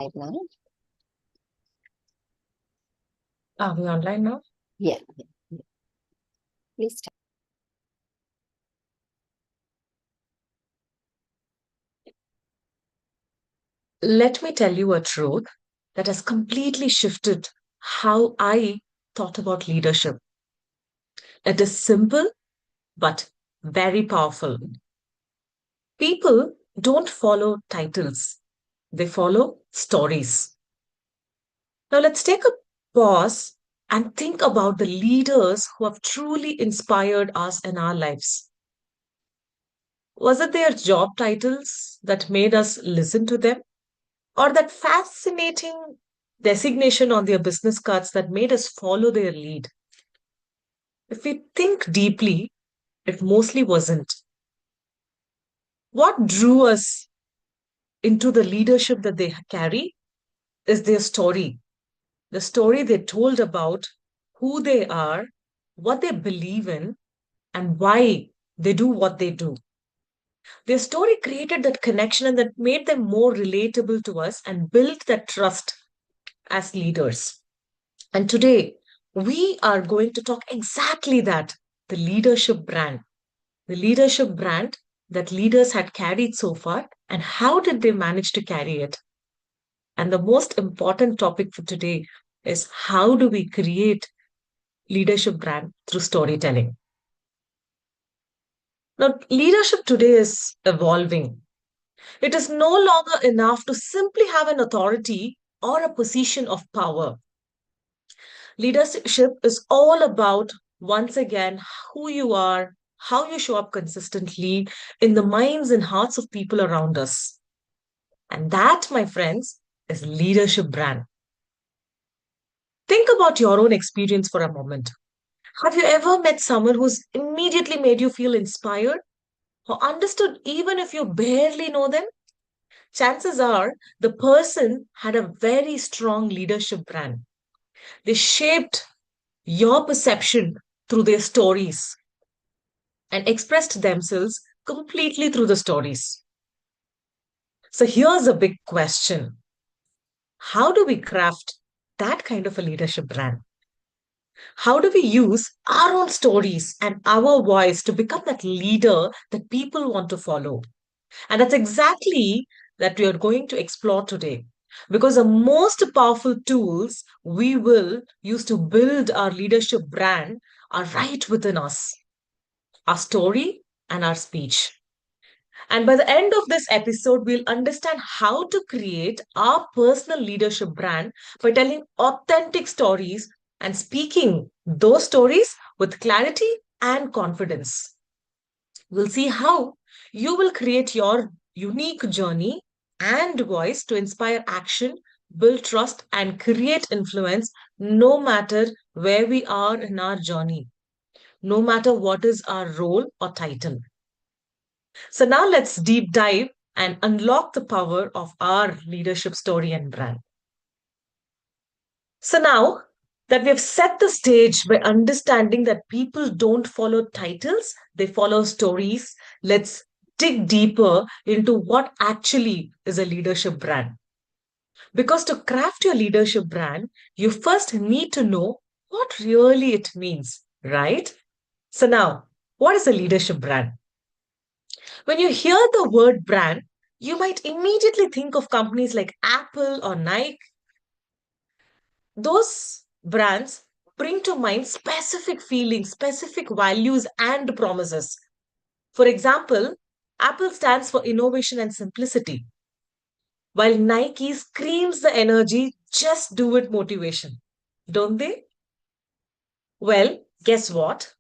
Right now? Are we online now? Yeah. Please start. Let me tell you a truth that has completely shifted how I thought about leadership. It is simple but very powerful. People don't follow titles, they follow stories. Now let's take a pause and think about the leaders who have truly inspired us in our lives. Was it their job titles that made us listen to them? Or that fascinating designation on their business cards that made us follow their lead? If we think deeply, it mostly wasn't. What drew us into the leadership that they carry is their story, the story they told about who they are, what they believe in, and why they do what they do. Their story created that connection and that made them more relatable to us and built that trust as leaders. And today, we are going to talk exactly that, the leadership brand. The leadership brand that leaders had carried so far, and how did they manage to carry it? And the most important topic for today is how do we create leadership brand through storytelling? Now, leadership today is evolving. It is no longer enough to simply have an authority or a position of power. Leadership is all about, once again, who you are, how you show up consistently in the minds and hearts of people around us. And that, my friends, is leadership brand. Think about your own experience for a moment. Have you ever met someone who's immediately made you feel inspired or understood even if you barely know them? Chances are the person had a very strong leadership brand. They shaped your perception through their stories and expressed themselves completely through the stories. So here's a big question. How do we craft that kind of a leadership brand? How do we use our own stories and our voice to become that leader that people want to follow? And that's exactly that we are going to explore today. Because the most powerful tools we will use to build our leadership brand are right within us, our story and our speech. And by the end of this episode, we'll understand how to create our personal leadership brand by telling authentic stories and speaking those stories with clarity and confidence. We'll see how you will create your unique journey and voice to inspire action, build trust, and create influence no matter where we are in our journey, no matter what is our role or title. So now let's deep dive and unlock the power of our leadership story and brand. So now that we have set the stage by understanding that people don't follow titles, they follow stories, let's dig deeper into what actually is a leadership brand. Because to craft your leadership brand, you first need to know what really it means, right? So now, what is a leadership brand? When you hear the word brand, you might immediately think of companies like Apple or Nike. Those brands bring to mind specific feelings, specific values, and promises. For example, Apple stands for innovation and simplicity, while Nike screams the energy, just do it motivation. Don't they? Well, guess what?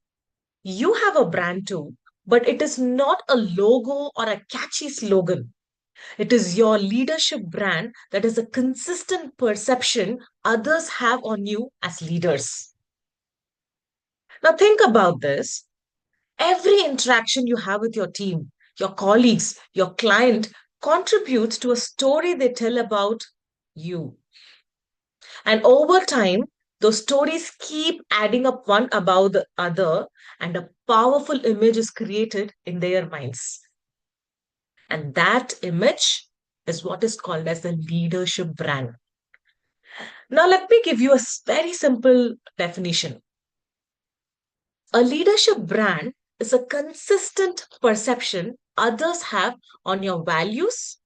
You have a brand too, but it is not a logo or a catchy slogan. It is your leadership brand that is a consistent perception others have on you as leaders. Now, think about this. Every interaction you have with your team, your colleagues, your client contributes to a story they tell about you. And over time, those stories keep adding up one about the other, and a powerful image is created in their minds. And that image is what is called as the leadership brand. Now, let me give you a very simple definition. A leadership brand is a consistent perception others have on your values,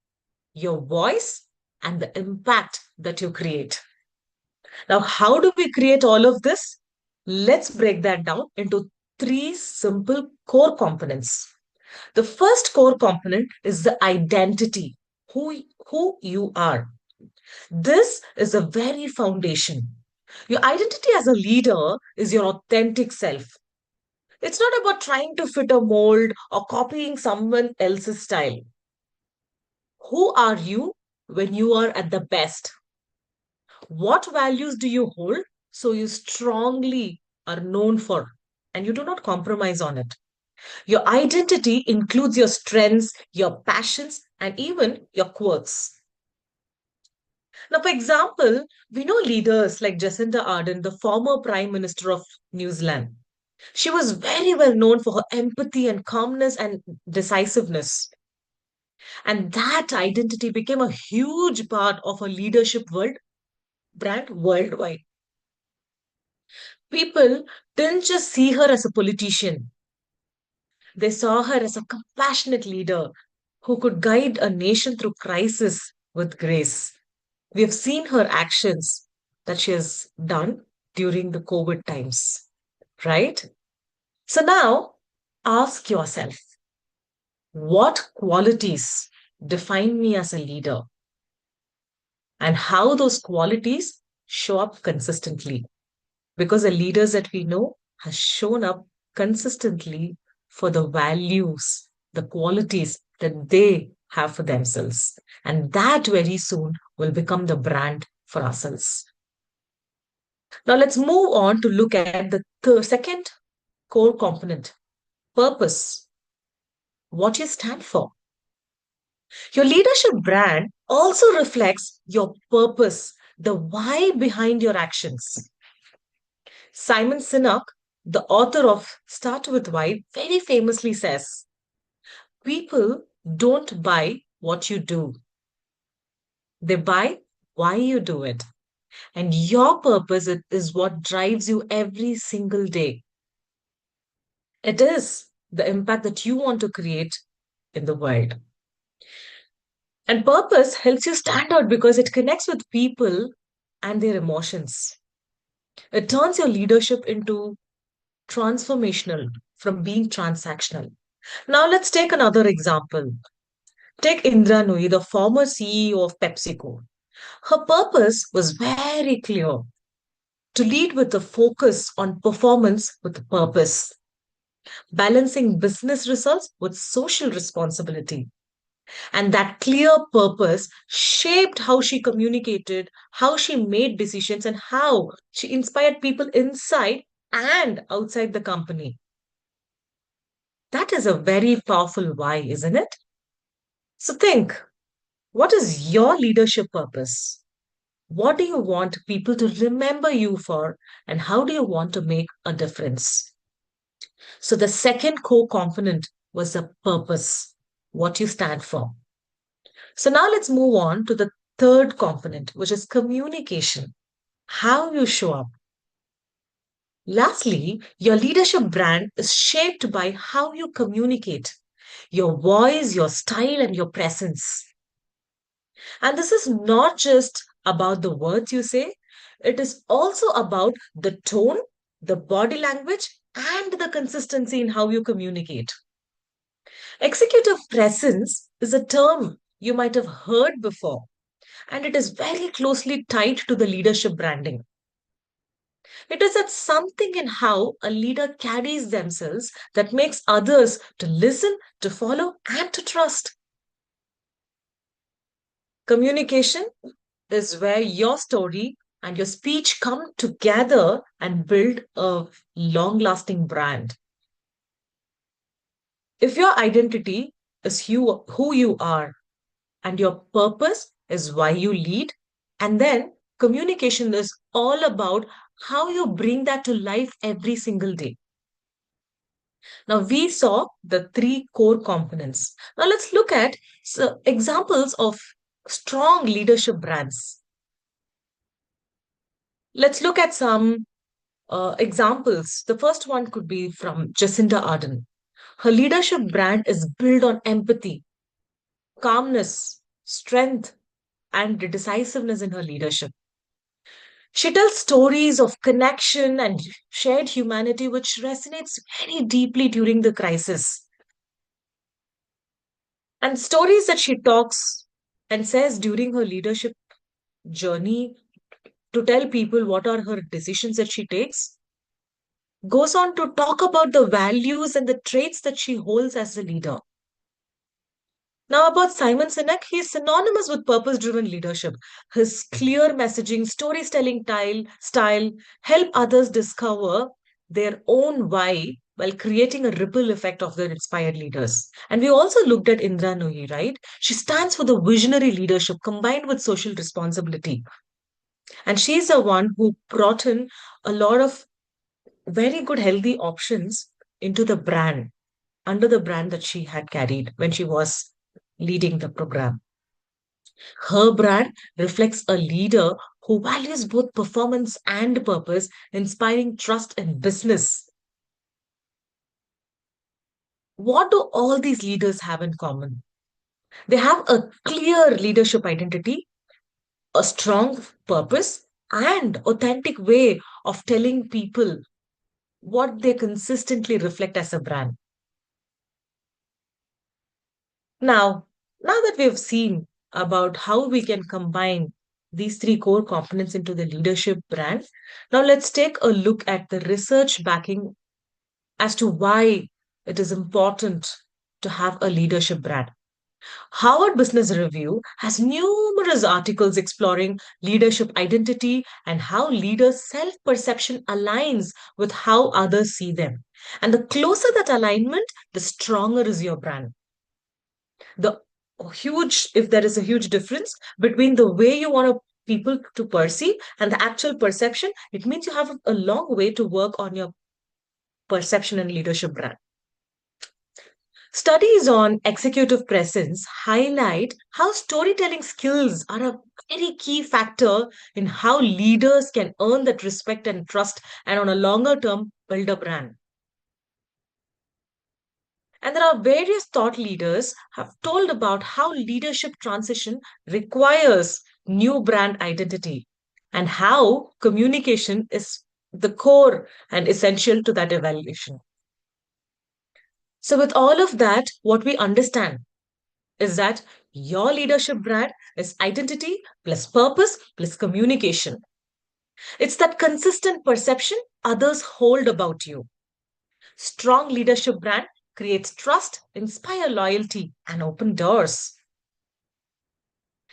your voice, and the impact that you create. Now, how do we create all of this? Let's break that down into three simple core components. The first core component is the identity, who you are. This is the very foundation. Your identity as a leader is your authentic self. It's not about trying to fit a mold or copying someone else's style. Who are you when you are at the best? What values do you hold so you strongly are known for and you do not compromise on it? Your identity includes your strengths, your passions, and even your quirks. Now, for example, we know leaders like Jacinda Ardern, the former Prime Minister of New Zealand. She was very well known for her empathy and calmness and decisiveness. And that identity became a huge part of her leadership world brand worldwide. People didn't just see her as a politician, they saw her as a compassionate leader who could guide a nation through crisis with grace. We have seen her actions that she has done during the COVID times, right? So now ask yourself, what qualities define me as a leader and how those qualities show up consistently? Because the leaders that we know has shown up consistently for the values, the qualities that they have for themselves. And that very soon will become the brand for ourselves. Now let's move on to look at the second core component, purpose, what you stand for. Your leadership brand also reflects your purpose, the why behind your actions. Simon Sinek, the author of Start With Why, very famously says, people don't buy what you do, they buy why you do it. And your purpose is what drives you every single day. It is the impact that you want to create in the world. And purpose helps you stand out because it connects with people and their emotions. It turns your leadership into transformational from being transactional. Now, let's take another example. Take Indra Nooyi, the former CEO of PepsiCo. Her purpose was very clear to lead with a focus on performance with purpose, balancing business results with social responsibility. And that clear purpose shaped how she communicated, how she made decisions, and how she inspired people inside and outside the company. That is a very powerful why, isn't it? So think, what is your leadership purpose? What do you want people to remember you for? And how do you want to make a difference? So the second core component was the purpose, what you stand for. So now let's move on to the third component, which is communication, how you show up. Lastly, your leadership brand is shaped by how you communicate, your voice, your style, and your presence. And this is not just about the words you say, it is also about the tone, the body language, and the consistency in how you communicate. Executive presence is a term you might have heard before, and it is very closely tied to the leadership branding. It is that something in how a leader carries themselves that makes others to listen, to follow, and to trust. Communication is where your story and your speech come together and build a long lasting brand. If your identity is who you are and your purpose is why you lead, and then communication is all about how you bring that to life every single day. Now, we saw the three core components. Now, let's look at examples of strong leadership brands. Let's look at some examples. The first one could be from Jacinda Ardern. Her leadership brand is built on empathy, calmness, strength, and decisiveness in her leadership. She tells stories of connection and shared humanity, which resonates very deeply during the crisis. And stories that she talks and says during her leadership journey to tell people what are her decisions that she takes, goes on to talk about the values and the traits that she holds as a leader. Now, about Simon Sinek, he is synonymous with purpose driven leadership. His clear messaging, storytelling style help others discover their own why while creating a ripple effect of their inspired leaders. And we also looked at Indra Nooyi, right? She stands for the visionary leadership combined with social responsibility. And she's the one who brought in a lot of very good, healthy options into the brand, under the brand that she had carried when she was leading the program. Her brand reflects a leader who values both performance and purpose, inspiring trust in business. What do all these leaders have in common? They have a clear leadership identity, a strong purpose, and authentic way of telling people what they consistently reflect as a brand. Now, now that we've seen about how we can combine these three core components into the leadership brand, now let's take a look at the research backing as to why it is important to have a leadership brand. Harvard Business Review has numerous articles exploring leadership identity and how leaders' self perception aligns with how others see them. And the closer that alignment, the stronger is your brand. The huge, if there is a huge difference between the way you want people to perceive and the actual perception, it means you have a long way to work on your perception and leadership brand. Studies on executive presence highlight how storytelling skills are a very key factor in how leaders can earn that respect and trust and on a longer term build a brand. And there are various thought leaders have told about how leadership transition requires new brand identity and how communication is the core and essential to that evaluation. So with all of that, what we understand is that your leadership brand is identity plus purpose plus communication. It's that consistent perception others hold about you. Strong leadership brand creates trust, inspire loyalty, and open doors.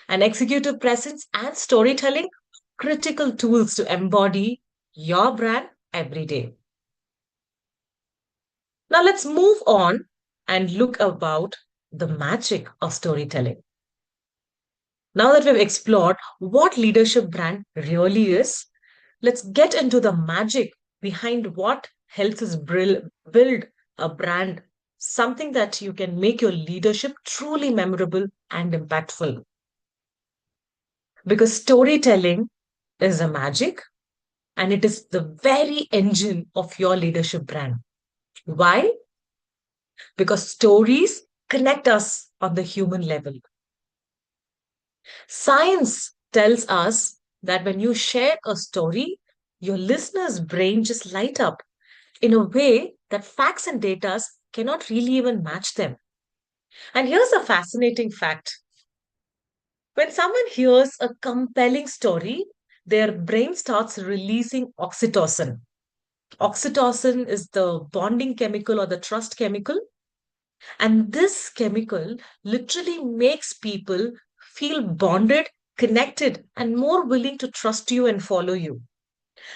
And executive presence and storytelling, critical tools to embody your brand every day. Now let's move on and look about the magic of storytelling. Now that we've explored what leadership brand really is, let's get into the magic behind what helps us build a brand, something that you can make your leadership truly memorable and impactful. Because storytelling is a magic and it is the very engine of your leadership brand. Why? Because stories connect us on the human level. Science tells us that when you share a story, your listener's brain just light up in a way that facts and data cannot really even match them. And here's a fascinating fact. When someone hears a compelling story, their brain starts releasing oxytocin. Oxytocin is the bonding chemical or the trust chemical. And this chemical literally makes people feel bonded, connected, and more willing to trust you and follow you.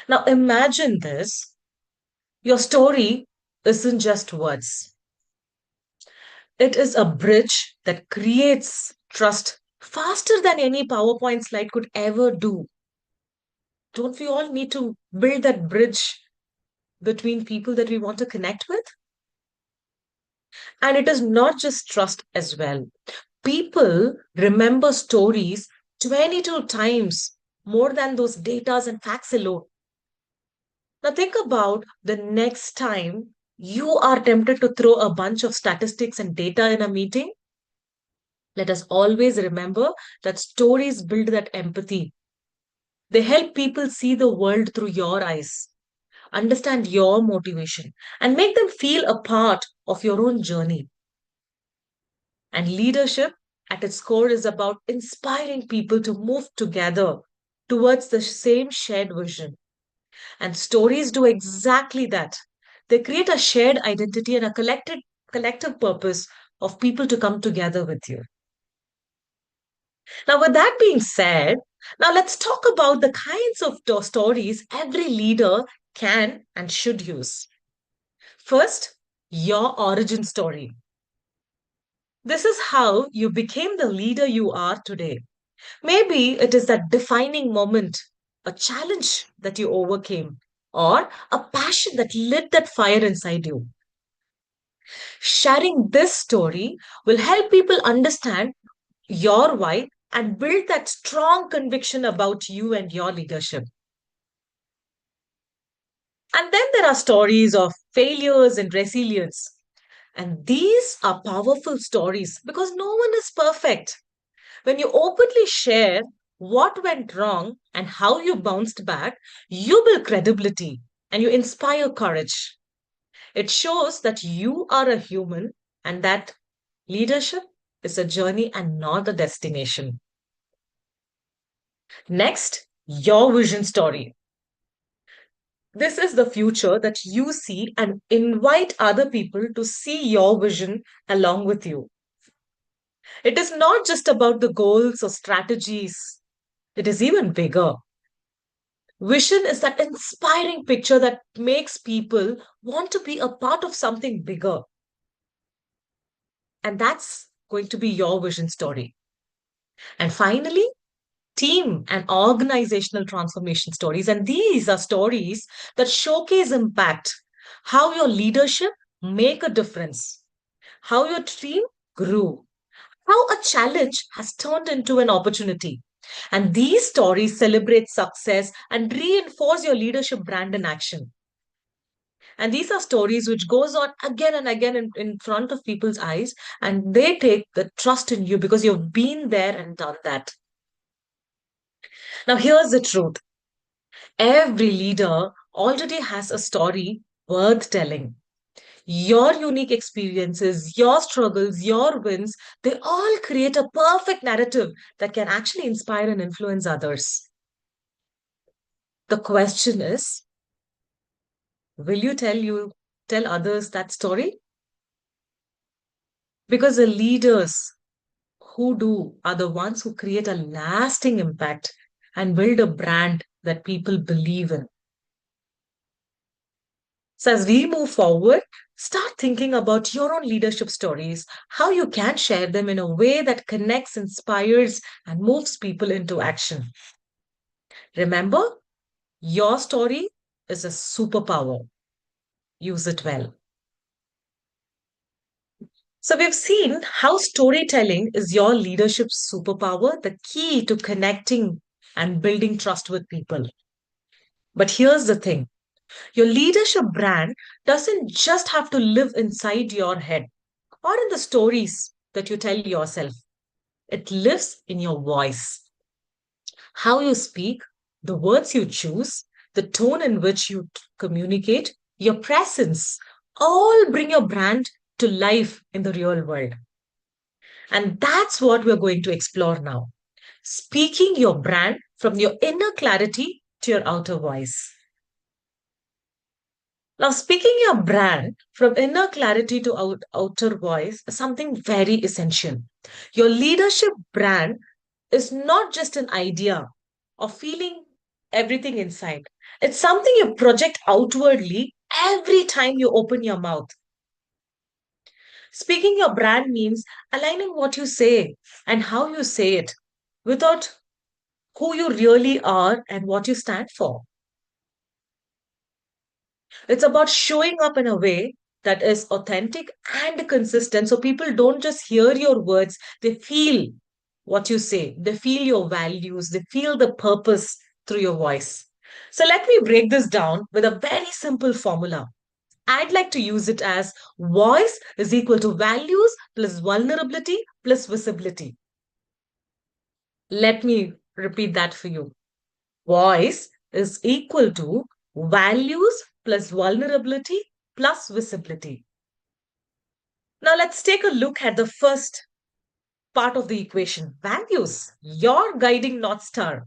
Now imagine this. Your story isn't just words. It is a bridge that creates trust faster than any PowerPoint slide could ever do. Don't we all need to build that bridge between people that we want to connect with? And it is not just trust as well. People remember stories 22 times more than those datas and facts alone. Now, think about the next time you are tempted to throw a bunch of statistics and data in a meeting. Let us always remember that stories build that empathy. They help people see the world through your eyes, understand your motivation, and make them feel a part of your own journey. And leadership at its core is about inspiring people to move together towards the same shared vision. And stories do exactly that. They create a shared identity and a collective purpose of people to come together with you. Now, with that being said, now let's talk about the kinds of stories every leader can and should use. First, your origin story. This is how you became the leader you are today. Maybe it is that defining moment, a challenge that you overcame, or a passion that lit that fire inside you. Sharing this story will help people understand your why and build that strong conviction about you and your leadership. And then there are stories of failures and resilience. And these are powerful stories because no one is perfect. When you openly share what went wrong and how you bounced back, you build credibility and you inspire courage. It shows that you are a human and that leadership is a journey and not a destination. Next, your vision story. This is the future that you see and invite other people to see your vision along with you. It is not just about the goals or strategies, it is even bigger. Vision is that inspiring picture that makes people want to be a part of something bigger. And that's going to be your vision story. And finally, team and organizational transformation stories. And these are stories that showcase impact, how your leadership make a difference, how your team grew, how a challenge has turned into an opportunity. And these stories celebrate success and reinforce your leadership brand in action. And these are stories which goes on again and again in front of people's eyes, and they take the trust in you because you've been there and done that. Now, here's the truth. Every leader already has a story worth telling. Your unique experiences, your struggles, your wins, they all create a perfect narrative that can actually inspire and influence others. The question is, will you tell others that story? Because the leaders who do are the ones who create a lasting impact and build a brand that people believe in. So, as we move forward, start thinking about your own leadership stories, how you can share them in a way that connects, inspires, and moves people into action. Remember, your story is a superpower. Use it well. So, we've seen how storytelling is your leadership superpower, the key to connecting and building trust with people. But here's the thing, your leadership brand doesn't just have to live inside your head or in the stories that you tell yourself. It lives in your voice. How you speak, the words you choose, the tone in which you communicate, your presence, all bring your brand to life in the real world. And that's what we're going to explore now. Speaking your brand from your inner clarity to your outer voice. Now, speaking your brand from inner clarity to outer voice is something very essential. Your leadership brand is not just an idea or feeling everything inside. It's something you project outwardly every time you open your mouth. Speaking your brand means aligning what you say and how you say it without who you really are and what you stand for. It's about showing up in a way that is authentic and consistent. So people don't just hear your words, they feel what you say, they feel your values, they feel the purpose through your voice. So let me break this down with a very simple formula. I'd like to use it as voice is equal to values plus vulnerability plus visibility. Let me repeat that for you. Voice is equal to values plus vulnerability plus visibility. Now let's take a look at the first part of the equation. Values, your guiding North Star.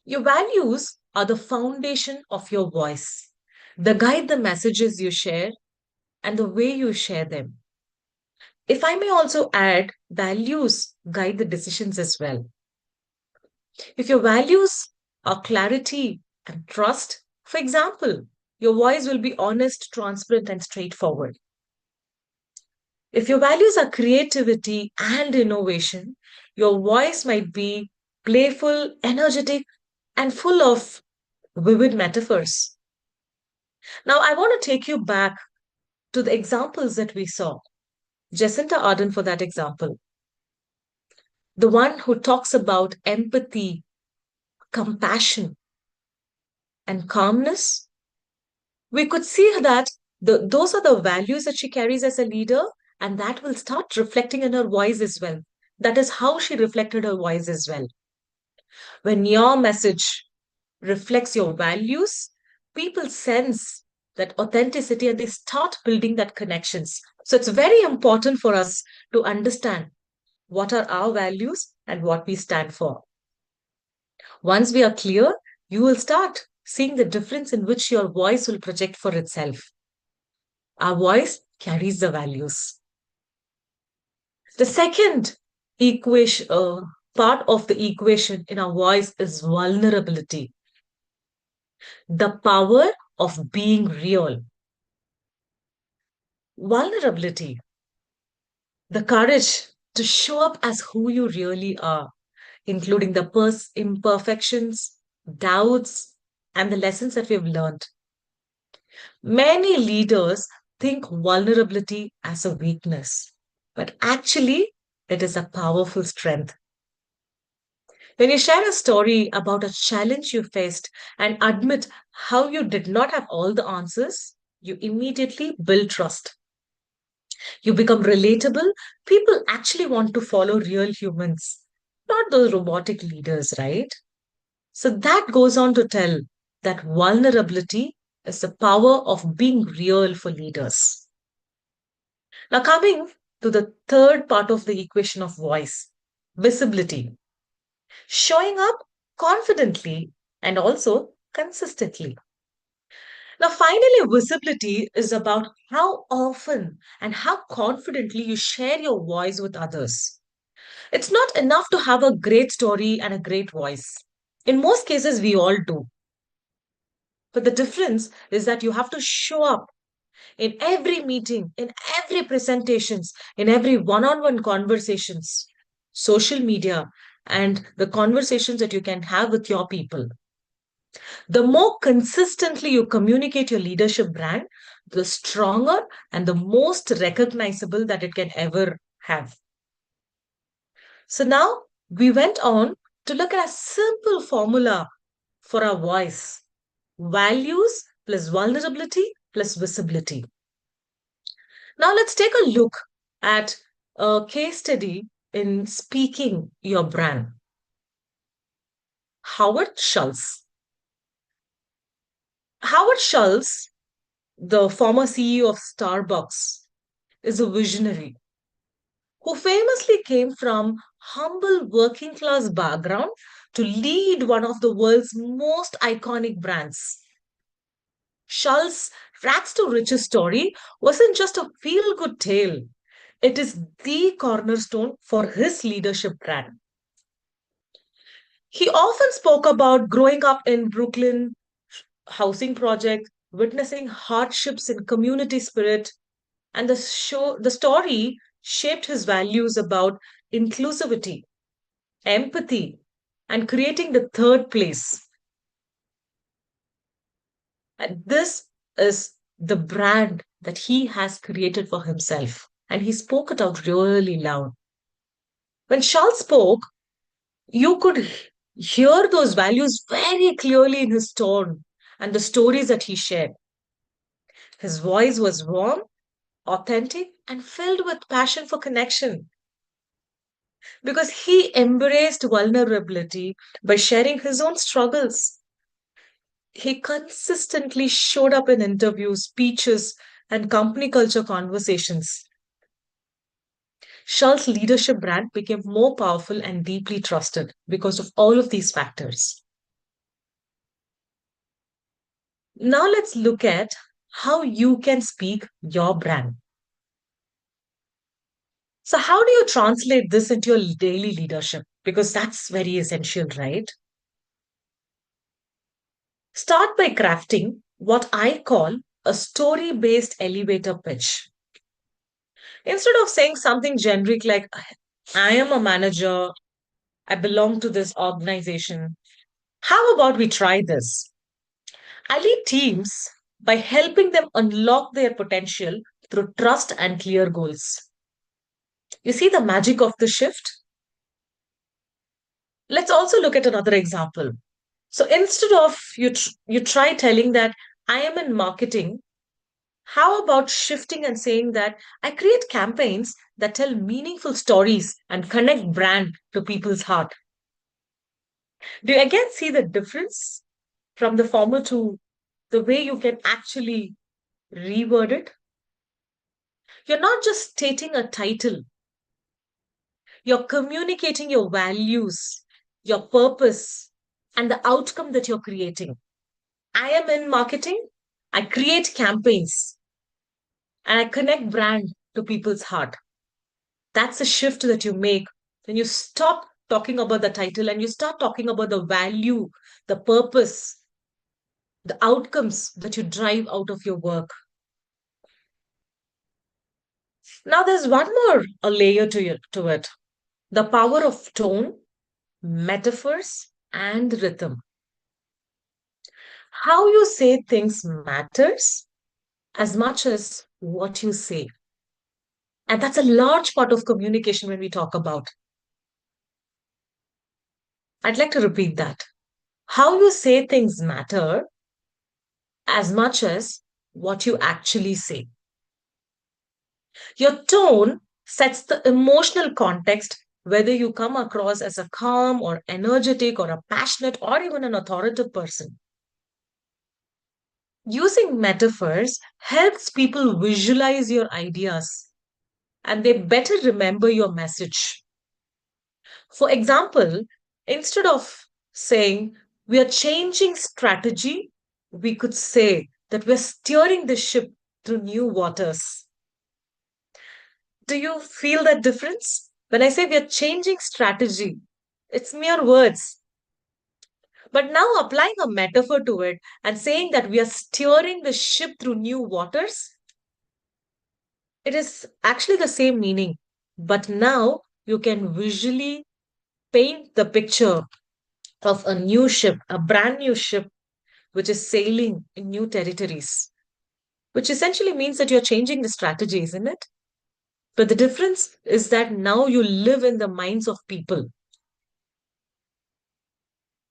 Your values are the foundation of your voice. They guide the messages you share and the way you share them. If I may also add, values guide the decisions as well. If your values are clarity and trust, for example, your voice will be honest, transparent, and straightforward. If your values are creativity and innovation, your voice might be playful, energetic, and full of vivid metaphors. Now, I want to take you back to the examples that we saw. Jacinta Ardern, for that example, the one who talks about empathy, compassion, and calmness, we could see that those are the values that she carries as a leader, and that will start reflecting in her voice as well. That is how she reflected her voice as well. When your message reflects your values, people sense that authenticity and they start building that connections. So it's very important for us to understand what are our values and what we stand for. Once we are clear, you will start seeing the difference in which your voice will project for itself. Our voice carries the values. The second equation, part of the equation in our voice is vulnerability, the power of being real. Vulnerability, the courage to show up as who you really are, including the imperfections, doubts, and the lessons that we've learned. Many leaders think vulnerability as a weakness, but actually, it is a powerful strength. When you share a story about a challenge you faced and admit how you did not have all the answers, you immediately build trust. You become relatable. People actually want to follow real humans, not those robotic leaders, right? So that goes on to tell that vulnerability is the power of being real for leaders. Now, coming to the third part of the equation of voice, visibility, showing up confidently and also consistently. Now, finally, visibility is about how often and how confidently you share your voice with others. It's not enough to have a great story and a great voice. In most cases, we all do. But the difference is that you have to show up in every meeting, in every presentations, in every one-on-one conversations, social media, and the conversations that you can have with your people. The more consistently you communicate your leadership brand, the stronger and the most recognizable that it can ever have. So now we went on to look at a simple formula for our voice: values plus vulnerability plus visibility. Now let's take a look at a case study in speaking your brand. Howard Schultz. Howard Schultz, the former CEO of Starbucks, is a visionary who famously came from humble working class background to lead one of the world's most iconic brands. Schultz's rags to riches story wasn't just a feel good tale. It is the cornerstone for his leadership brand. He often spoke about growing up in Brooklyn, housing project, witnessing hardships in community spirit, and the story shaped his values about inclusivity, empathy, and creating the third place. And this is the brand that he has created for himself. And he spoke it out really loud. When Charles spoke, you could hear those values very clearly in his tone and the stories that he shared. His voice was warm, authentic, and filled with passion for connection because he embraced vulnerability by sharing his own struggles. He consistently showed up in interviews, speeches, and company culture conversations. Shell's leadership brand became more powerful and deeply trusted because of all of these factors. Now let's look at how you can speak your brand. So, how do you translate this into your daily leadership? Because that's very essential, right? Start by crafting what I call a story based elevator pitch. Instead of saying something generic like, I am a manager, I belong to this organization, how about we try this? I lead teams by helping them unlock their potential through trust and clear goals. You see the magic of the shift? Let's also look at another example. So instead of you try telling that I am in marketing, how about shifting and saying that I create campaigns that tell meaningful stories and connect brand to people's heart? Do you again see the difference from the former to the way you can actually reword it? You're not just stating a title, you're communicating your values, your purpose, and the outcome that you're creating. I am in marketing, I create campaigns, and I connect brand to people's heart. That's a shift that you make when you stop talking about the title and you start talking about the value, the purpose, the outcomes that you drive out of your work. Now, there's one more a layer to it, the power of tone, metaphors, and rhythm. How you say things matters as much as what you say. And that's a large part of communication when we talk about. I'd like to repeat that. How you say things matter as much as what you actually say. Your tone sets the emotional context, whether you come across as a calm or energetic or a passionate or even an authoritative person. Using metaphors helps people visualize your ideas and they better remember your message. For example, instead of saying we are changing strategy, we could say that we're steering the ship through new waters. Do you feel that difference? When I say we are changing strategy, it's mere words. But now applying a metaphor to it and saying that we are steering the ship through new waters, it is actually the same meaning. But now you can visually paint the picture of a new ship, a brand new ship, which is sailing in new territories, which essentially means that you're changing the strategy, isn't it? But the difference is that now you live in the minds of people.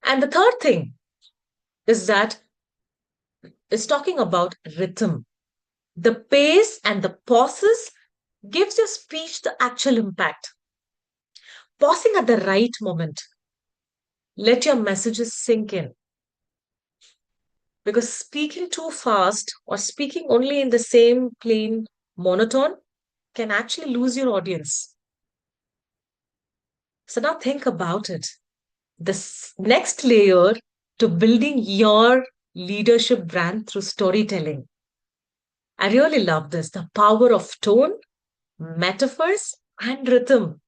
And the third thing is that is talking about rhythm. The pace and the pauses gives your speech the actual impact. Pausing at the right moment. Let your messages sink in. Because speaking too fast or speaking only in the same plain monotone can actually lose your audience. So now think about it. The next layer to building your leadership brand through storytelling. I really love this, the power of tone, metaphors, and rhythm.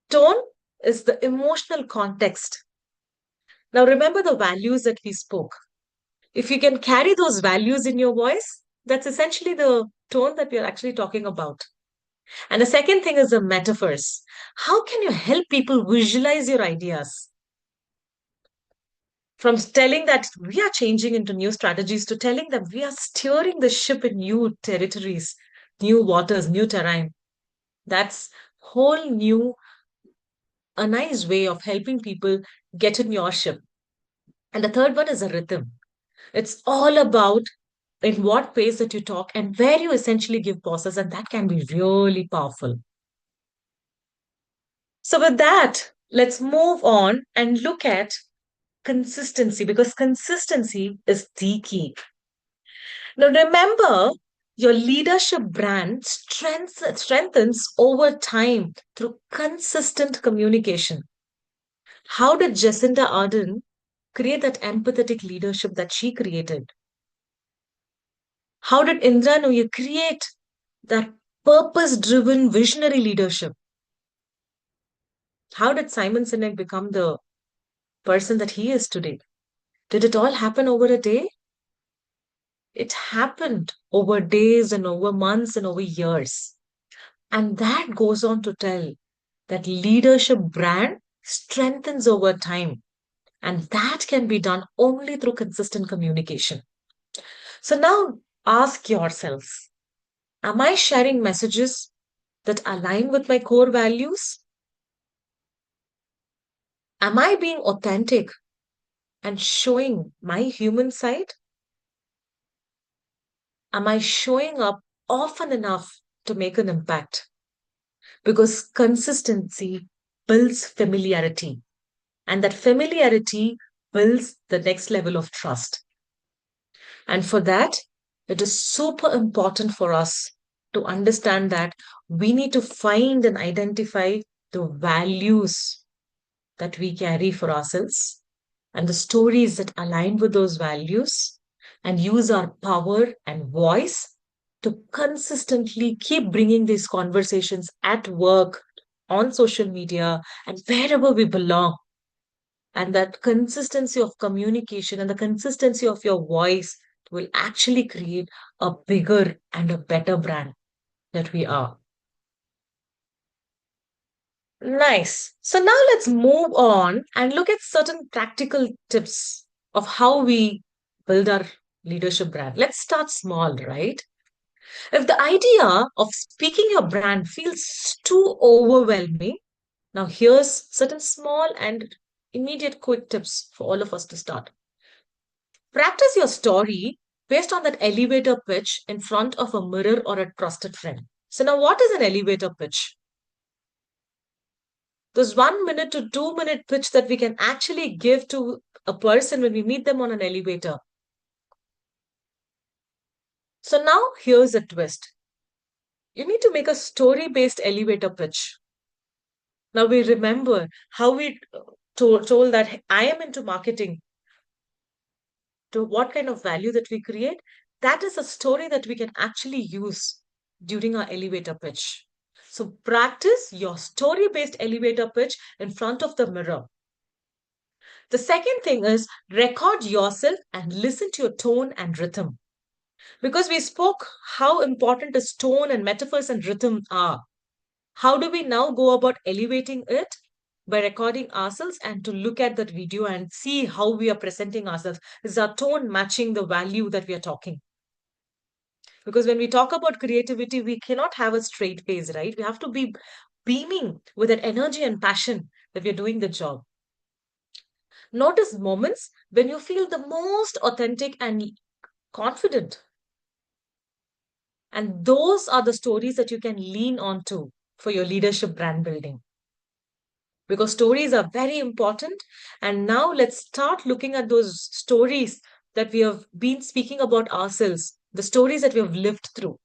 Tone is the emotional context. Now, remember the values that we spoke. If you can carry those values in your voice, that's essentially the tone that we're actually talking about. And the second thing is the metaphors. How can you help people visualize your ideas? From telling that we are changing into new strategies to telling that we are steering the ship in new territories, new waters, new terrain. That's whole new, a nice way of helping people get in your ship. And the third one is a rhythm. It's all about in what pace that you talk and where you essentially give pauses, and that can be really powerful. So, with that, let's move on and look at consistency because consistency is the key. Now, remember, your leadership brand strengthens over time through consistent communication. How did Jacinda Ardern create that empathetic leadership that she created? How did Indra Nooyi create that purpose driven visionary leadership? How did Simon Sinek become the person that he is today? Did it all happen over a day? It happened over days and over months and over years. And that goes on to tell that leadership brand strengthens over time. And that can be done only through consistent communication. So now ask yourselves, am I sharing messages that align with my core values? Am I being authentic and showing my human side? Am I showing up often enough to make an impact? Because consistency builds familiarity, and that familiarity builds the next level of trust. And for that, it is super important for us to understand that we need to find and identify the values that we carry for ourselves and the stories that align with those values and use our power and voice to consistently keep bringing these conversations at work, on social media, and wherever we belong. And that consistency of communication and the consistency of your voice will actually create a bigger and a better brand that we are. Nice. So now let's move on and look at certain practical tips of how we build our leadership brand. Let's start small, right? If the idea of speaking your brand feels too overwhelming, now here's certain small and immediate quick tips for all of us to start. Practice your story based on that elevator pitch in front of a mirror or a trusted friend. So now what is an elevator pitch? Those 1 minute to 2 minute pitch that we can actually give to a person when we meet them on an elevator. So now here's a twist. You need to make a story based elevator pitch. Now we remember how we told that I am into marketing, to what kind of value that we create. That is a story that we can actually use during our elevator pitch. So practice your story based elevator pitch in front of the mirror. The second thing is record yourself and listen to your tone and rhythm. Because we spoke how important is tone and metaphors and rhythm are. How do we now go about elevating it? By recording ourselves and to look at that video and see how we are presenting ourselves. Is our tone matching the value that we are talking? Because when we talk about creativity, we cannot have a straight face, right? We have to be beaming with that energy and passion that we are doing the job. Notice moments when you feel the most authentic and confident. And those are the stories that you can lean on to for your leadership brand building. Because stories are very important. And now let's start looking at those stories that we have been speaking about ourselves, the stories that we have lived through.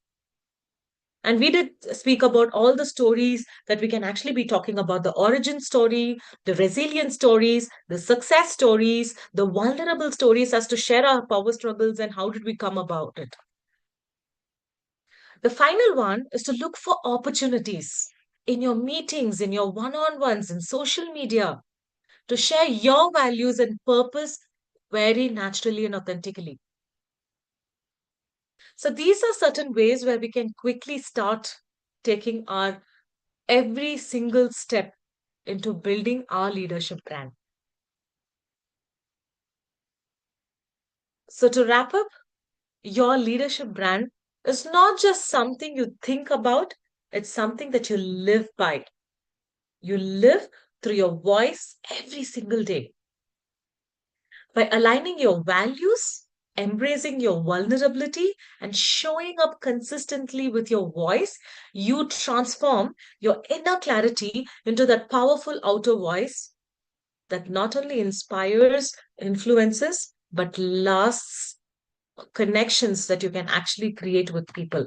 And we did speak about all the stories that we can actually be talking about the origin story, the resilient stories, the success stories, the vulnerable stories as to share our power struggles and how did we come about it. The final one is to look for opportunities in your meetings, in your one on ones, in social media to share your values and purpose very naturally and authentically. So, these are certain ways where we can quickly start taking our every single step into building our leadership brand. So, to wrap up, your leadership brand is not just something you think about, it's something that you live by. You live through your voice every single day. By aligning your values, embracing your vulnerability, and showing up consistently with your voice, you transform your inner clarity into that powerful outer voice that not only inspires, influences, but lasts connections that you can actually create with people.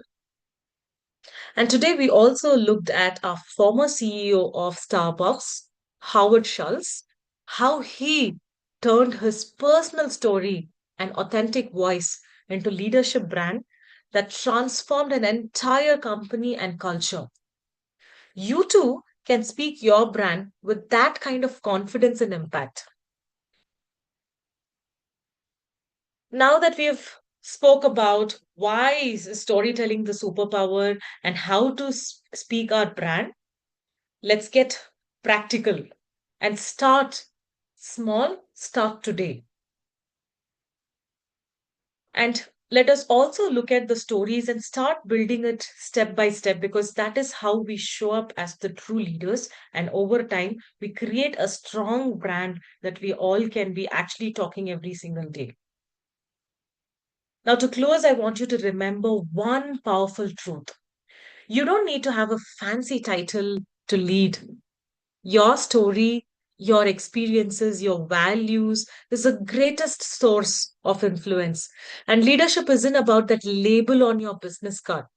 And today we also looked at our former CEO of Starbucks, Howard Schultz, how he turned his personal story and authentic voice into leadership brand that transformed an entire company and culture. You too can speak your brand with that kind of confidence and impact. Now that we've spoke about why is storytelling the superpower and how to speak our brand, let's get practical and start small, start today. And let us also look at the stories and start building it step by step because that is how we show up as the true leaders. And over time, we create a strong brand that we all can be actually talking every single day. Now, to close, I want you to remember one powerful truth. You don't need to have a fancy title to lead. Your story, your experiences, your values is the greatest source of influence. And leadership isn't about that label on your business card.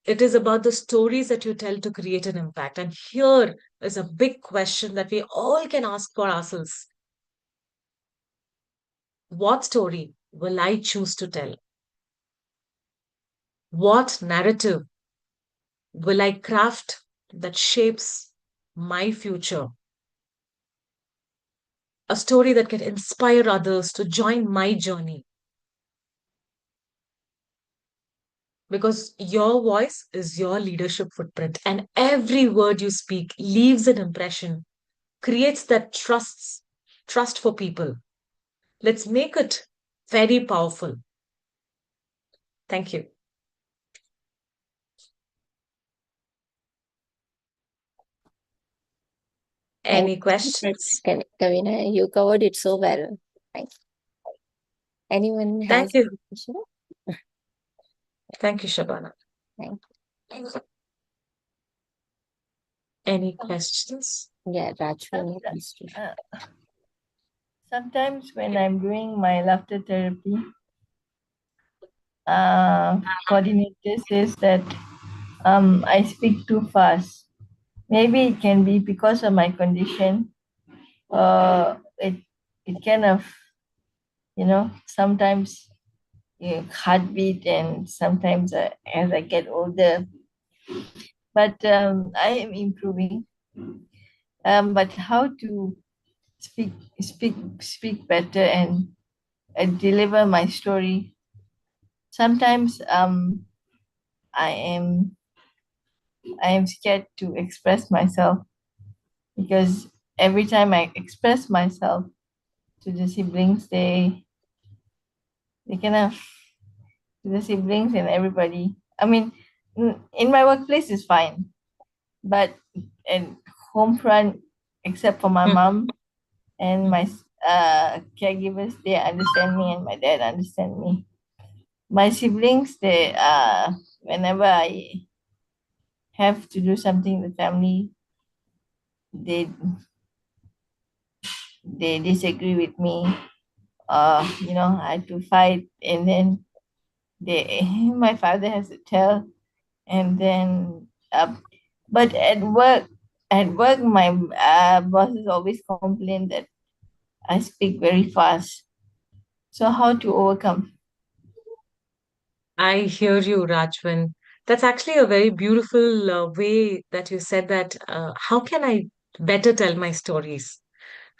It is about the stories that you tell to create an impact. And here is a big question that we all can ask for ourselves. What story will I choose to tell? What narrative will I craft that shapes my future? A story that can inspire others to join my journey. Because your voice is your leadership footprint, and every word you speak leaves an impression, creates that trust for people. Let's make it very powerful. Thank you. Thank Any you so much, questions? Kavina. You covered it so well. Thanks. Anyone Thank has you. any question? Thank you, Shabana. Thank Any questions? you. Yeah, Rajwani, please. Sometimes when I'm doing my laughter therapy, coordinator says that I speak too fast. Maybe it can be because of my condition. It kind of, sometimes heartbeat, and sometimes as I get older. But I am improving. But how to speak speak better and deliver my story? Sometimes I am I am scared to express myself, because every time I express myself to the siblings, they kind of, to the siblings and everybody. I mean, in my workplace is fine, but in home front, except for my Hmm. mom and my caregivers, they understand me, and my dad understand me. My siblings, they whenever I have to do something in the family, they they disagree with me. I had to fight, and then they my father has to tell, and then but at work my bosses always complain that I speak very fast. So how to overcome? I hear you, Rajvan. That's actually a very beautiful way that you said that. How can I better tell my stories?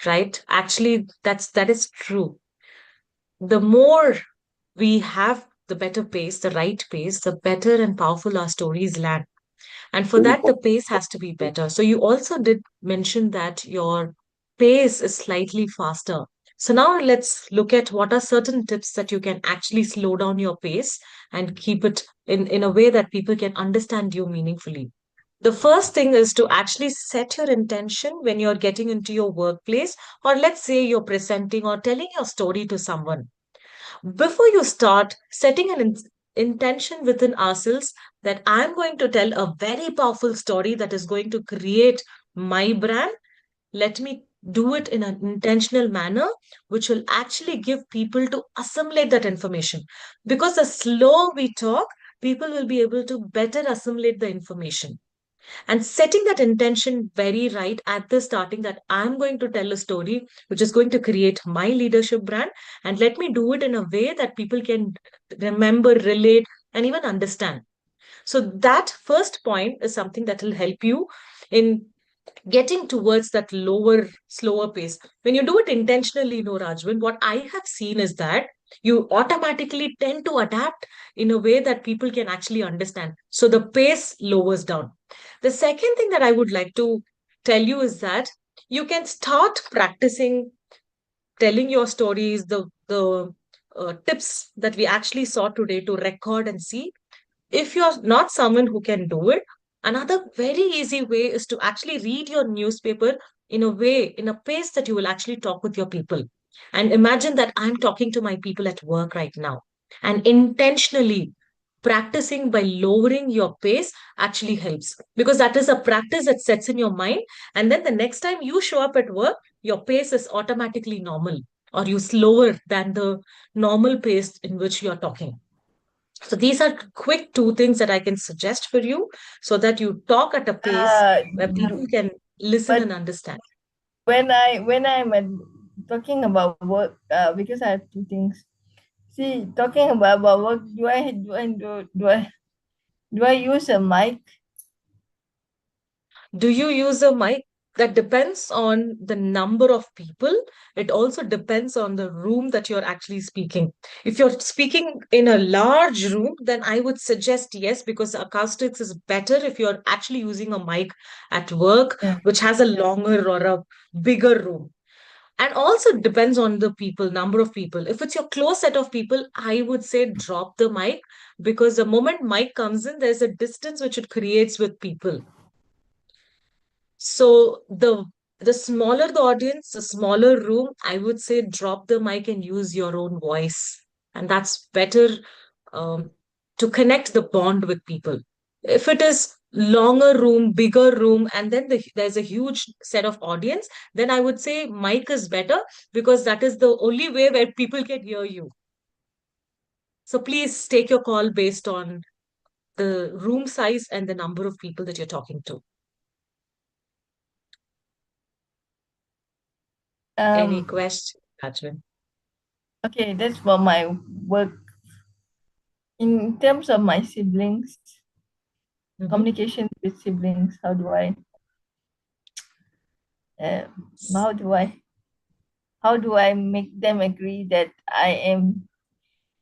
Right? Actually, that is true. The more we have the better pace, the right pace, the better and powerful our stories land. And for that, the pace has to be better. So you also did mention that your pace is slightly faster. So now let's look at what are certain tips that you can actually slow down your pace and keep it in a way that people can understand you meaningfully. The first thing is to actually set your intention when you're getting into your workplace, or let's say you're presenting or telling your story to someone. Before you start setting an intention within ourselves that I'm going to tell a very powerful story that is going to create my brand, let me do it in an intentional manner, which will actually give people to assimilate that information. Because the slower we talk, people will be able to better assimilate the information, and setting that intention very right at the starting that I'm going to tell a story which is going to create my leadership brand, and let me do it in a way that people can remember, relate, and even understand. So that first point is something that will help you in getting towards that lower, slower pace. When you do it intentionally, Rajwin, what I have seen is that you automatically tend to adapt in a way that people can actually understand. So the pace lowers down. The second thing that I would like to tell you is that you can start practicing telling your stories, the tips that we actually saw today to record and see. If you're not someone who can do it, another very easy way is to actually read your newspaper in a way, in a pace that you will actually talk with your people. And imagine that I'm talking to my people at work right now. And intentionally practicing by lowering your pace actually helps, because that is a practice that sets in your mind. And then the next time you show up at work, your pace is automatically normal, or you slower than the normal pace in which you're talking. So these are quick two things that I can suggest for you so that you talk at a pace Uh, where people can listen but and understand. when I'm talking about work, because I have two things. See, talking about work, do I use a mic? Do you use a mic? That depends on the number of people. It also depends on the room that you're actually speaking. If you're speaking in a large room, then I would suggest yes, because acoustics is better if you're actually using a mic at work, Yeah. which has a longer or a bigger room. And also depends on the people, number of people. If it's your close set of people, I would say drop the mic, because the moment mic comes in, there's a distance which it creates with people. So the smaller the audience, the smaller room, I would say drop the mic and use your own voice. And that's better, um, to connect the bond with people. If it is longer room, bigger room, and then there's a huge set of audience, then I would say mic is better, because that is the only way where people can hear you. So please take your call based on the room size and the number of people that you're talking to. Any Um. question, Rajvin? Okay, that's for my work. In terms of my siblings, Mhm. communication with siblings, uh, how do I how do I make them agree that I am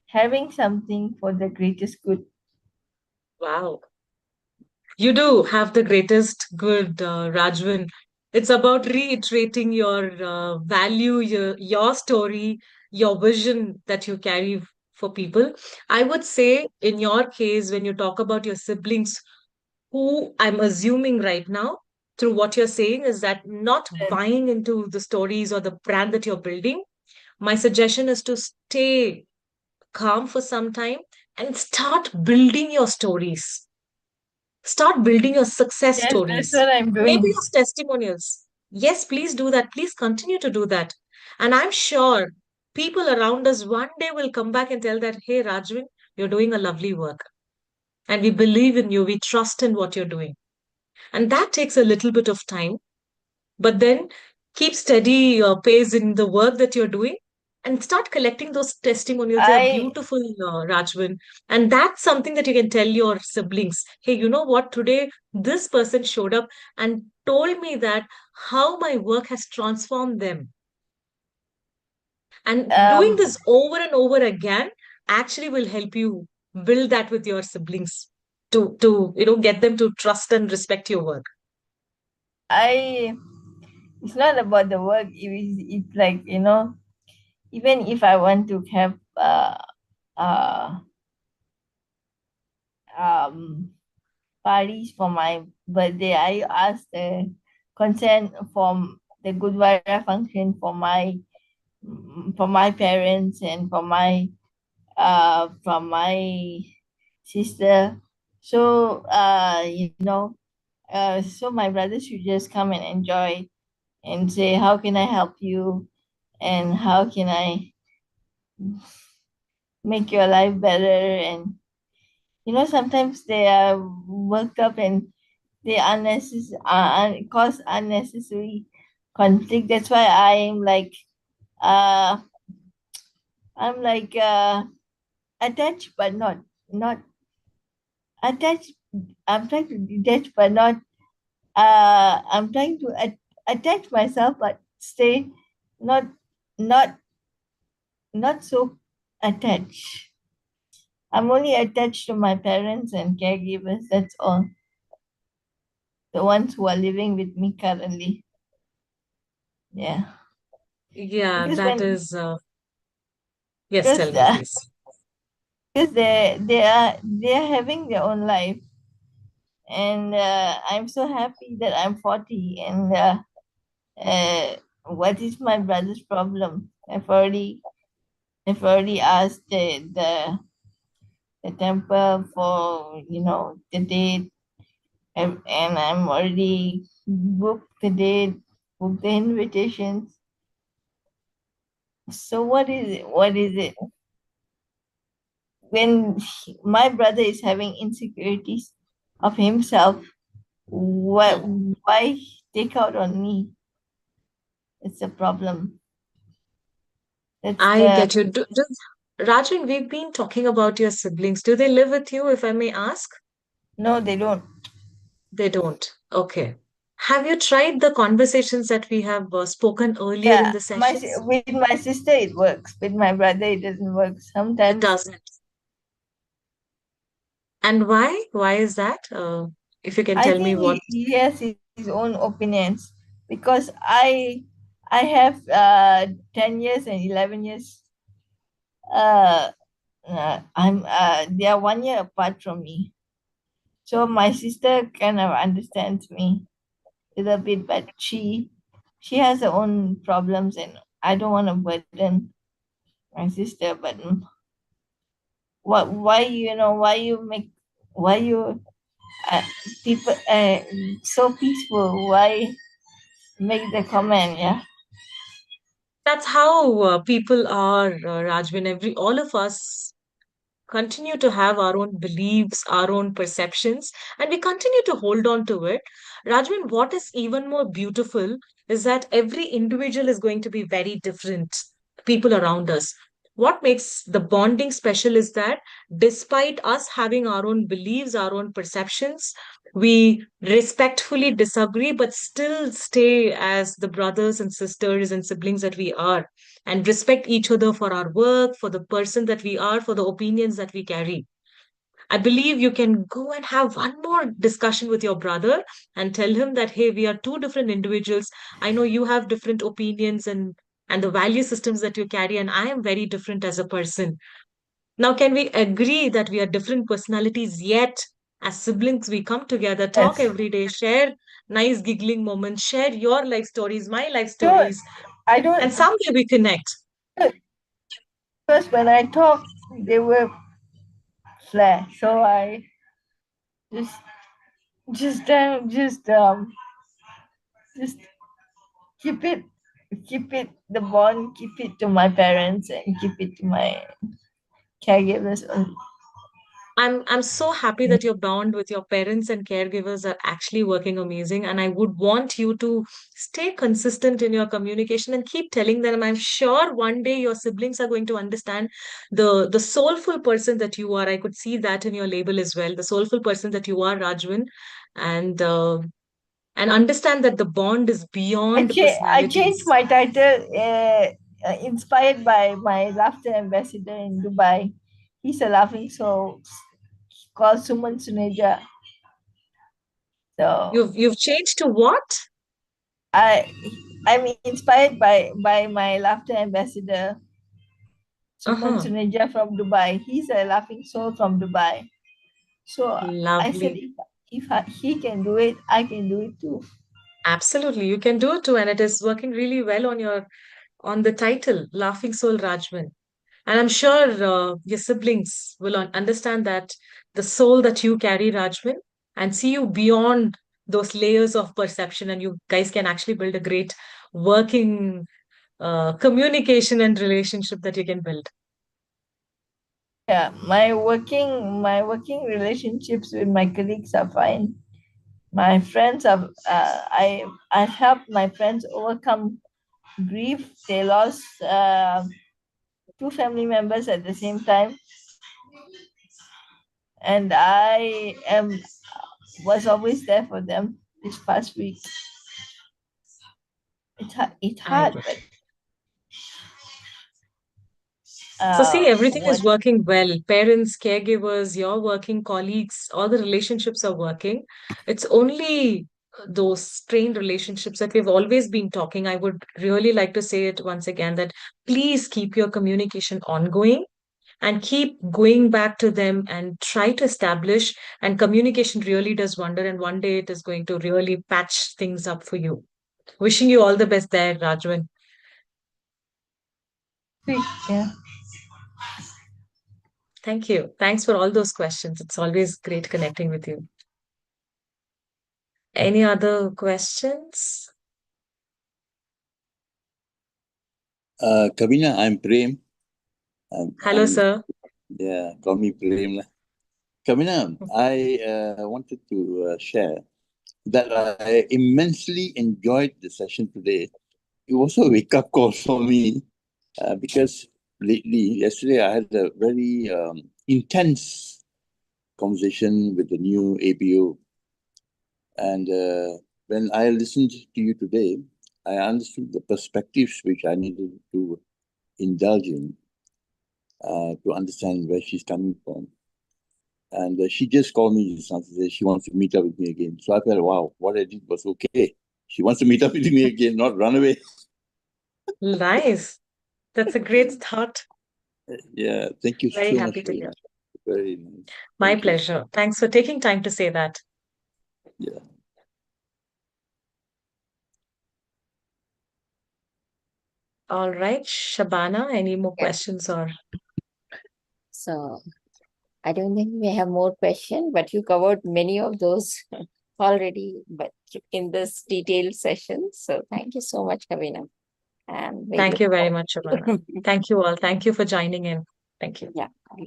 having something for the greatest good? Wow. You do have the greatest good, Rajvin. It's about reiterating your value, your story, your vision that you carry for people. I would say, in your case, when you talk about your siblings, who I'm assuming right now, through what you're saying, is that not buying into the stories or the brand that you're building, my suggestion is to stay calm for some time and start building your stories. Start building your success Yes, that's stories, what I'm maybe doing. your testimonials. Yes, please do that. Please continue to do that. And I'm sure people around us one day will come back and tell that, hey, Rajwin, you're doing a lovely work. And we believe in you. We trust in what you're doing. And that takes a little bit of time, but then keep steady pace in the work that you're doing and start collecting those testimonials. They are I beautiful, Rajwin. And that's something that you can tell your siblings. Hey, you know what? Today, this person showed up and told me that how my work has transformed them. And doing um this over and over again actually will help you build that with your siblings to get them to trust and respect your work. I it's not about the work. It's like, even if I want to have uh, um, parties for my birthday, I ask the consent from the Gurdwara function for my parents and for my from my sister. So so my brother should just come and enjoy and say, how can I help you? And how can I make your life better? And sometimes they are worked up and they cause unnecessary conflict. That's why uh I'm like attached but not attached. I'm trying to detach but not I'm trying to attach myself but stay not not not so attached. I'm only attached to my parents and caregivers, that's all. The ones who are living with me currently. Yeah. Yeah, Because that when is, yes, because tell me, the, please. because they are having their own life, and I'm so happy that I'm 40, and uh, what is my brother's problem? I've already asked the temple for the date, and I'm already booked the date, booked the invitations. So what is it? What is it? When my brother is having insecurities of himself, Hmm. why take out on me? It's a problem. That's I the get you. Rajan, we've been talking about your siblings. Do they live with you, if I may ask? No, they don't. They don't. Okay. Have you tried the conversations that we have spoken earlier in Yeah, the sessions? with my sister it works. With my brother it doesn't work. It Sometimes doesn't. And why? Why is that? If you can I tell me think what. he has his own opinions because I have 10 years and 11 years. I'm They are 1 year apart from me, so my sister kind of understands me a little bit, but she has her own problems, and I don't want to burden my sister. But what? Why why you make why you uh, people so peaceful? Why make the comment? Yeah. That's how people are, Rajvin. All of us continue to have our own beliefs, our own perceptions, and we continue to hold on to it. Rajvin, what is even more beautiful is that every individual is going to be very different, people around us. What makes the bonding special is that despite us having our own beliefs, our own perceptions, we respectfully disagree, but still stay as the brothers and sisters and siblings that we are, and respect each other for our work, for the person that we are, for the opinions that we carry. I believe you can go and have one more discussion with your brother and tell him that, hey, we are two different individuals. I know you have different opinions and the value systems that you carry, and I am very different as a person. Now, can we agree that we are different personalities, yet as siblings, we come together, talk Yes. every day, share nice giggling moments, share your life stories, my life Don't stories, I don't and someday we connect. First when I talk they will flare, so I just just keep it the bond, keep it to my parents and keep it to my caregivers only. I'm so happy that your bond with your parents and caregivers are actually working amazing. And I would want you to stay consistent in your communication and keep telling them. I'm sure one day your siblings are going to understand the soulful person that you are. I could see that in your label as well, the soulful person that you are, Rajwin, and and understand that the bond is beyond I changed personalities. my title, inspired by my laughter ambassador in Dubai. He's a laughing soul called Suman Suneja. So You've changed to what? I I'm inspired by my laughter ambassador. Suman Uh-huh. Suneja from Dubai. He's a laughing soul from Dubai. So I said, Lovely. if he can do it, I can do it too. Absolutely. You can do it too. And it is working really well on the title, Laughing Soul Rajman. And I'm sure your siblings will understand that the soul that you carry, Rajman, and see you beyond those layers of perception, and you guys can actually build a great working communication and relationship that you can build. Yeah, my working relationships with my colleagues are fine. My friends have I've helped my friends overcome grief. They lost two family members at the same time, and I am was always there for them this past week. It's I hard, get but it. So see, everything what is working well. Parents, caregivers, your working colleagues, all the relationships are working. It's only those strained relationships that we've always been talking. I would really like to say it once again that please keep your communication ongoing and keep going back to them and try to establish. And communication really does wonder. And one day it is going to really patch things up for you. Wishing you all the best there, Rajwan. yeah. Thank you. Thanks for all those questions. It's always great connecting with you. Any other questions? Kavina, I'm Prem. Hello, sir. Yeah, call me Prem lah. Kavina, I wanted to share that I immensely enjoyed the session today. It was a wake-up call for me because yesterday, I had a very intense conversation with the new APO. And when I listened to you today, I understood the perspectives which I needed to indulge in to understand where she's coming from. And she just called me this afternoon to say she wants to meet up with me again. So I felt, wow, what I did was okay. She wants to meet up with me again, not run away. Nice. That's a great start. Yeah, thank you Very so much. happy to hear. Very nice. My Thank you. pleasure. Thanks for taking time to say that. Yeah. All right, Shabana, any more Yeah. questions or? So I don't think we have more questions, but you covered many of those already, but in this detailed session. So thank you so much, Kavina. And we Thank look you very forward. much, Shabana. Thank you all. Thank you for joining in. Thank you. Yeah.